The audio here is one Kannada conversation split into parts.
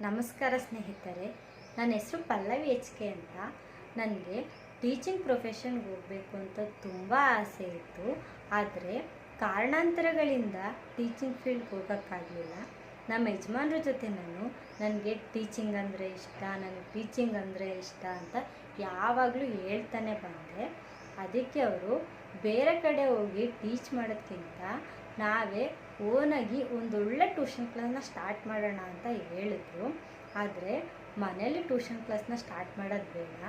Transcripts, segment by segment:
ನಮಸ್ಕಾರ ಸ್ನೇಹಿತರೆ, ನನ್ನ ಹೆಸರು ಪಲ್ಲವಿ HK ಅಂತ. ನನಗೆ ಟೀಚಿಂಗ್ ಪ್ರೊಫೆಷನ್ಗೆ ಹೋಗಬೇಕು ಅಂತ ತುಂಬ ಆಸೆ ಇತ್ತು. ಆದರೆ ಕಾರಣಾಂತರಗಳಿಂದ ಟೀಚಿಂಗ್ ಫೀಲ್ಡ್ಗೆ ಹೋಗೋಕ್ಕಾಗಲಿಲ್ಲ. ನಮ್ಮ ಯಜಮಾನ್ರ ಜೊತೆ ನನಗೆ ಟೀಚಿಂಗ್ ಅಂದರೆ ಇಷ್ಟ ಅಂತ ಯಾವಾಗಲೂ ಹೇಳ್ತಾನೆ ಬಂದೆ. ಅದಕ್ಕೆ ಅವರು ಬೇರೆ ಕಡೆ ಹೋಗಿ ಟೀಚ್ ಮಾಡೋದಕ್ಕಿಂತ ನಾವೇ ಓನಾಗಿ ಒಂದೊಳ್ಳೆ ಟ್ಯೂಷನ್ ಕ್ಲಾಸ್ನ ಸ್ಟಾರ್ಟ್ ಮಾಡೋಣ ಅಂತ ಹೇಳಿದ್ರು. ಆದರೆ ಮನೇಲಿ ಟ್ಯೂಷನ್ ಕ್ಲಾಸ್ನ ಸ್ಟಾರ್ಟ್ ಮಾಡೋದು ಬೇಡ,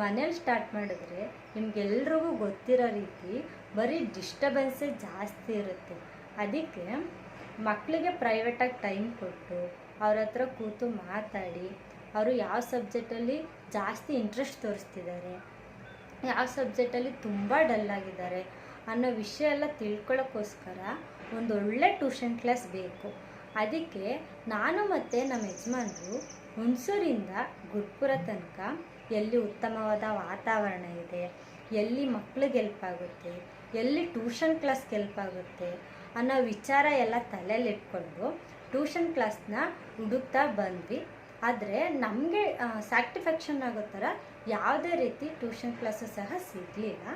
ಮನೇಲಿ ಸ್ಟಾರ್ಟ್ ಮಾಡಿದ್ರೆ ನಿಮಗೆಲ್ರಿಗೂ ಗೊತ್ತಿರೋ ರೀತಿ ಬರೀ ಡಿಸ್ಟರ್ಬೆನ್ಸೇ ಜಾಸ್ತಿ ಇರುತ್ತೆ. ಅದಕ್ಕೆ ಮಕ್ಕಳಿಗೆ ಪ್ರೈವೇಟಾಗಿ ಟೈಮ್ ಕೊಟ್ಟು ಅವ್ರ ಹತ್ರ ಕೂತು ಮಾತಾಡಿ ಅವರು ಯಾವ ಸಬ್ಜೆಕ್ಟಲ್ಲಿ ಜಾಸ್ತಿ ಇಂಟ್ರೆಸ್ಟ್ ತೋರಿಸ್ತಿದ್ದಾರೆ, ಯಾವ ಸಬ್ಜೆಕ್ಟಲ್ಲಿ ತುಂಬ ಡಲ್ಲಾಗಿದ್ದಾರೆ ಅನ್ನೋ ವಿಷಯ ಎಲ್ಲ ತಿಳ್ಕೊಳ್ಳೋಕ್ಕೋಸ್ಕರ ಒಂದೊಳ್ಳೆ ಟ್ಯೂಷನ್ ಕ್ಲಾಸ್ ಬೇಕು. ಅದಕ್ಕೆ ನಾನು ಮತ್ತು ನಮ್ಮ ಯಜಮಾನರು ಹುಣಸೂರಿಂದ ಗುರುಪುರ ತನಕ ಎಲ್ಲಿ ಉತ್ತಮವಾದ ವಾತಾವರಣ ಇದೆ, ಎಲ್ಲಿ ಮಕ್ಳಿಗೆ ಹೆಲ್ಪ್ ಆಗುತ್ತೆ, ಎಲ್ಲಿ ಟ್ಯೂಷನ್ ಕ್ಲಾಸ್ಗೆ ಹೆಲ್ಪ್ ಆಗುತ್ತೆ ಅನ್ನೋ ವಿಚಾರ ಎಲ್ಲ ತಲೆಯಲ್ಲಿಟ್ಕೊಂಡು ಟ್ಯೂಷನ್ ಕ್ಲಾಸ್ನ ಹುಡುಕ್ತಾ ಬಂದ್ವಿ. ಆದರೆ ನಮಗೆ ಸ್ಯಾಟಿಸ್ಫ್ಯಾಕ್ಷನ್ ಆಗೋ ಥರ ಯಾವುದೇ ರೀತಿ ಟ್ಯೂಷನ್ ಕ್ಲಾಸು ಸಹ ಸಿಗಲಿಲ್ಲ.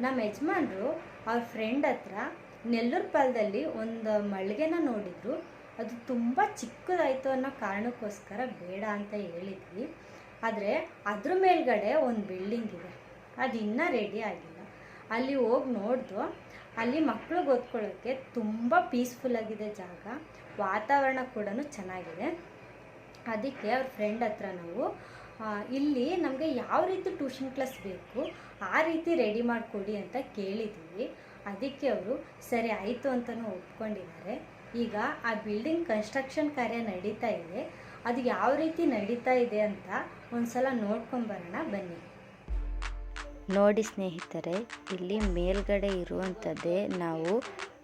ನಮ್ಮ ಯಜಮಾನರು ಅವ್ರ ಫ್ರೆಂಡ್ ಹತ್ರ ನೆಲ್ಲೂರು ಪಾಲದಲ್ಲಿ ಒಂದು ಮಳಿಗೆನ ನೋಡಿದ್ರು. ಅದು ತುಂಬ ಚಿಕ್ಕದಾಯಿತು ಅನ್ನೋ ಕಾರಣಕ್ಕೋಸ್ಕರ ಬೇಡ ಅಂತ ಹೇಳಿದ್ವಿ. ಆದರೆ ಅದ್ರ ಮೇಲ್ಗಡೆ ಒಂದು ಬಿಲ್ಡಿಂಗ್ ಇದೆ, ಅದು ಇನ್ನೂ ರೆಡಿ ಆಗಿಲ್ಲ. ಅಲ್ಲಿ ಹೋಗಿ ನೋಡಿದ್ವು. ಅಲ್ಲಿ ಮಕ್ಳಿಗೆ ಓದ್ಕೊಳ್ಳೋಕ್ಕೆ ತುಂಬ ಪೀಸ್ಫುಲ್ಲಾಗಿದೆ ಜಾಗ, ವಾತಾವರಣ ಕೂಡ ಚೆನ್ನಾಗಿದೆ. ಅದಕ್ಕೆ ಅವ್ರ ಫ್ರೆಂಡ್ ಹತ್ರ ನಾವು ಇಲ್ಲಿ ನಮಗೆ ಯಾವ ರೀತಿ ಟ್ಯೂಷನ್ ಕ್ಲಾಸ್ ಬೇಕು ಆ ರೀತಿ ರೆಡಿ ಮಾಡಿಕೊಡಿ ಅಂತ ಕೇಳಿದ್ದೀವಿ. ಅದಕ್ಕೆ ಅವರು ಸರಿ ಆಯಿತು ಅಂತಲೂ ಒಪ್ಕೊಂಡಿದ್ದಾರೆ. ಈಗ ಆ ಬಿಲ್ಡಿಂಗ್ ಕನ್ಸ್ಟ್ರಕ್ಷನ್ ಕಾರ್ಯ ನಡೀತಾ ಇದೆ. ಅದು ಯಾವ ರೀತಿ ನಡೀತಾ ಇದೆ ಅಂತ ಒಂದು ಸಲ ನೋಡ್ಕೊಂಬರೋಣ ಬನ್ನಿ. ನೋಡಿ ಸ್ನೇಹಿತರೆ, ಇಲ್ಲಿ ಮೇಲ್ಗಡೆ ಇರುವಂಥದ್ದೇ ನಾವು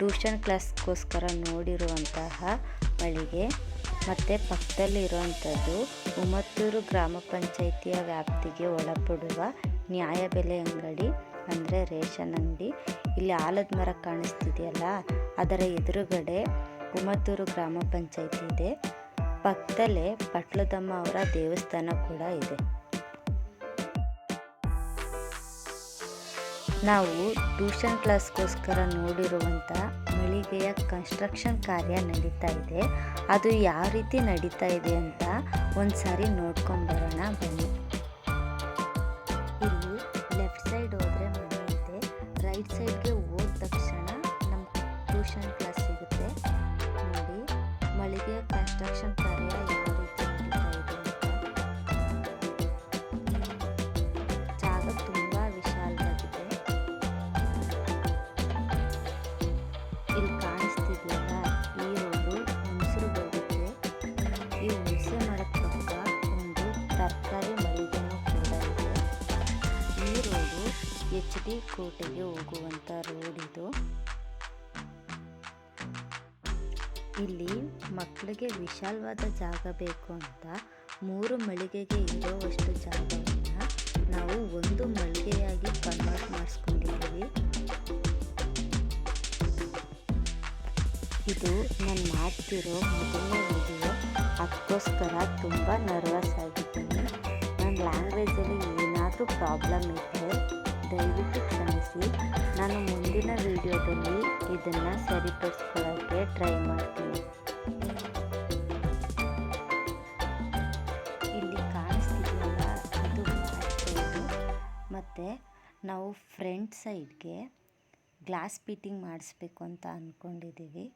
ಟ್ಯೂಷನ್ ಕ್ಲಾಸ್ಗೋಸ್ಕರ ನೋಡಿರುವಂತಹ ಮಳಿಗೆ. ಮತ್ತು ಪಕ್ಕದಲ್ಲಿ ಇರುವಂಥದ್ದು ಉಮತ್ತೂರು ಗ್ರಾಮ ಪಂಚಾಯಿತಿಯ ವ್ಯಾಪ್ತಿಗೆ ಒಳಪಡುವ ನ್ಯಾಯಬೆಲೆ ಅಂಗಡಿ, ಅಂದರೆ ರೇಷನ್ ಅಂಗಡಿ. ಇಲ್ಲಿ ಆಲದ ಮರ ಕಾಣಿಸ್ತಿದೆಯಲ್ಲ, ಅದರ ಎದುರುಗಡೆ ಉಮತ್ತೂರು ಗ್ರಾಮ ಪಂಚಾಯಿತಿ ಇದೆ. ಪಕ್ಕದಲ್ಲೇ ಪಟ್ಲದಮ್ಮ ಅವರ ದೇವಸ್ಥಾನ ಕೂಡ ಇದೆ. ನಾವು ಟ್ಯೂಷನ್ ಕ್ಲಾಸ್ಗೋಸ್ಕರ ನೋಡಿರುವಂಥ ಮಳಿಗೆಯ ಕನ್ಸ್ಟ್ರಕ್ಷನ್ ಕಾರ್ಯ ನಡೀತಾ ಇದೆ. ಅದು ಯಾವ ರೀತಿ ನಡೀತಾ ಇದೆ ಅಂತ ಒಂದು ಸಾರಿ ನೋಡ್ಕೊಂಬರೋಣ ಬನ್ನಿ. ಇಲ್ಲಿ ಲೆಫ್ಟ್ ಸೈಡ್ ಹೋದರೆ ಮನೆ ಇದೆ, ರೈಟ್ ಸೈಡ್ಗೆ ಹೋದ ತಕ್ಷಣ ನಮ್ಮ ಟ್ಯೂಷನ್ ಕ್ಲಾಸ್ ಸಿಗುತ್ತೆ. ನೋಡಿ ಮಳಿಗೆಯ ಕನ್ಸ್ಟ್ರಕ್ಷನ್ ಕಾರ್ಯ ಯಾವ ರೀತಿ ನಡೀತಾ ಇದೆ ಅಂತ. ಜಾಗ ತುಂಬ ವಿಶಾಲವಾಗಿದೆ. ಇಲ್ಲಿ ಕಾಣಿಸ್ತಿದೆಯಲ್ಲ, ಈ ರೋಡು ಹುಣಸೂರಿಗೆ ಹೋಗುತ್ತೆ. ಈ ಹುಣಸೆ ಮರದ ಪಕ್ಕ ಒಂದು ತರಕಾರಿ ಮಳಿಗೆನೂ ಕೂಡ ಇದೆ. ಈ ರೋಡು HD ಕೋಟೆಗೆ ಹೋಗುವಂಥ ರೋಡ್ ಇದು. ಇಲ್ಲಿ ಮಕ್ಕಳಿಗೆ ವಿಶಾಲವಾದ ಜಾಗ ಬೇಕು ಅಂತ 3 ಮಳಿಗೆಗೆ ಇರೋವಷ್ಟು ಜಾಗವನ್ನು ನಾವು ಒಂದು ಮಳಿಗೆಯಾಗಿ ಕನ್ವರ್ಟ್ ಮಾಡಿಸ್ಕೊಂಡಿದ್ದೀವಿ. ಇದು ನಾನು ಮಾಡ್ತಿರೋ ಮೊದಲನೇ ವಿಡಿಯೋ, ಅದಕ್ಕೋಸ್ಕರ ತುಂಬ ನರ್ವಸ್ ಆಗಿದ್ದೀನಿ. ನನ್ನ ಲ್ಯಾಂಗ್ವೇಜಲ್ಲಿ ಏನಾದರೂ ಪ್ರಾಬ್ಲಮ್ ಇದ್ದರೆ ದಯವಿಟ್ಟು ಕ್ಷಮಿಸಿ. ನಾನು ಮುಂದಿನ ವಿಡಿಯೋದಲ್ಲಿ ಇದನ್ನು ಸರಿಪಡಿಸ್ಕೊಳ್ಳೋಕ್ಕೆ ಟ್ರೈ ಮಾಡ್ತೀನಿ. ಇಲ್ಲಿ ಕಾಣಿಸ್ತಿದೆಯಲ್ಲ, ಇದು ಬ್ಯಾಕ್ ಸೈಡು. ಮತ್ತು ನಾವು ಫ್ರಂಟ್ ಸೈಡ್ಗೆ ಗ್ಲಾಸ್ ಫಿಟ್ಟಿಂಗ್ ಮಾಡಿಸ್ಬೇಕು ಅಂತ ಅಂದ್ಕೊಂಡಿದ್ದೀವಿ.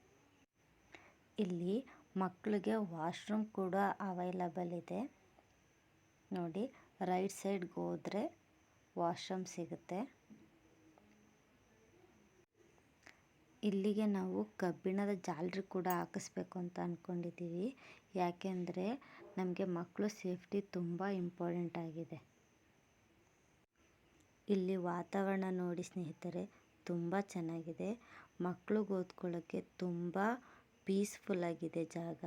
ಇಲ್ಲಿ ಮಕ್ಕಳಿಗೆ ವಾಶ್ರೂಮ್ ಕೂಡ ಅವೈಲಬಲ್ ಇದೆ. ನೋಡಿ, ರೈಟ್ ಸೈಡ್ಗೆ ಹೋದರೆ ವಾಶ್ರೂಮ್ ಸಿಗುತ್ತೆ. ಇಲ್ಲಿಗೆ ನಾವು ಕಬ್ಬಿಣದ ಜಾಲರಿ ಕೂಡ ಹಾಕಿಸ್ಬೇಕು ಅಂತ ಅಂದ್ಕೊಂಡಿದ್ದೀವಿ. ಯಾಕೆಂದರೆ ನಮಗೆ ಮಕ್ಕಳು ಸೇಫ್ಟಿ ತುಂಬ ಇಂಪಾರ್ಟೆಂಟ್ ಆಗಿದೆ. ಇಲ್ಲಿ ವಾತಾವರಣ ನೋಡಿ ಸ್ನೇಹಿತರೆ, ತುಂಬ ಚೆನ್ನಾಗಿದೆ. ಮಕ್ಕಳಿಗೆ ಓದ್ಕೊಳ್ಳೋಕ್ಕೆ ತುಂಬ ಪೀಸ್ಫುಲ್ಲಾಗಿದೆ ಜಾಗ.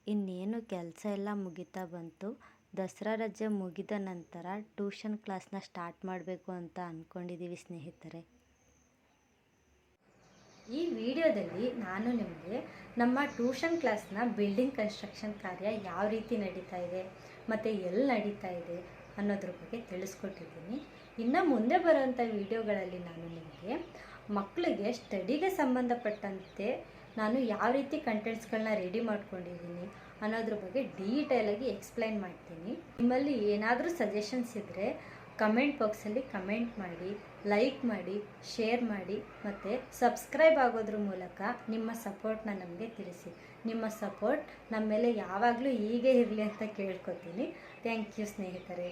ಇನ್ನೇನು ಕೆಲಸ ಎಲ್ಲ ಮುಗಿತಾ ಬಂತು. ದಸರಾ ರಜೆ ಮುಗಿದ ನಂತರ ಟ್ಯೂಷನ್ ಕ್ಲಾಸ್ನ ಸ್ಟಾರ್ಟ್ ಮಾಡಬೇಕು ಅಂತ ಅಂದ್ಕೊಂಡಿದ್ದೀವಿ ಸ್ನೇಹಿತರೆ. ಈ ವಿಡಿಯೋದಲ್ಲಿ ನಾನು ನಿಮಗೆ ನಮ್ಮ ಟ್ಯೂಷನ್ ಕ್ಲಾಸ್ನ ಬಿಲ್ಡಿಂಗ್ ಕನ್ಸ್ಟ್ರಕ್ಷನ್ ಕಾರ್ಯ ಯಾವ ರೀತಿ ನಡೀತಾ ಇದೆ ಮತ್ತು ಎಲ್ಲಿ ನಡೀತಾ ಇದೆ ಅನ್ನೋದ್ರ ಬಗ್ಗೆ ತಿಳಿಸ್ಕೊಟ್ಟಿದ್ದೀನಿ. ಇನ್ನು ಮುಂದೆ ಬರೋವಂಥ ವಿಡಿಯೋಗಳಲ್ಲಿ ನಾನು ನಿಮಗೆ ಮಕ್ಕಳಿಗೆ ಸ್ಟಡಿಗೆ ಸಂಬಂಧಪಟ್ಟಂತೆ ನಾನು ಯಾವ ರೀತಿ ಕಂಟೆಂಟ್ಸ್ಗಳನ್ನ ರೆಡಿ ಮಾಡ್ಕೊಂಡಿದ್ದೀನಿ ಅನ್ನೋದ್ರ ಬಗ್ಗೆ ಡೀಟೇಲಾಗಿ ಎಕ್ಸ್ಪ್ಲೈನ್ ಮಾಡ್ತೀನಿ. ನಿಮ್ಮಲ್ಲಿ ಏನಾದರೂ ಸಜೆಷನ್ಸ್ ಇದ್ದರೆ ಕಮೆಂಟ್ ಬಾಕ್ಸಲ್ಲಿ ಕಮೆಂಟ್ ಮಾಡಿ, ಲೈಕ್ ಮಾಡಿ, ಶೇರ್ ಮಾಡಿ ಮತ್ತು ಸಬ್ಸ್ಕ್ರೈಬ್ ಆಗೋದ್ರ ಮೂಲಕ ನಿಮ್ಮ ಸಪೋರ್ಟ್ನ ನಮಗೆ ತಿಳಿಸಿ. ನಿಮ್ಮ ಸಪೋರ್ಟ್ ನಮ್ಮ ಮೇಲೆ ಯಾವಾಗಲೂ ಹೀಗೆ ಇರಲಿ ಅಂತ ಕೇಳ್ಕೊತೀನಿ. ಥ್ಯಾಂಕ್ ಯು ಸ್ನೇಹಿತರೆ.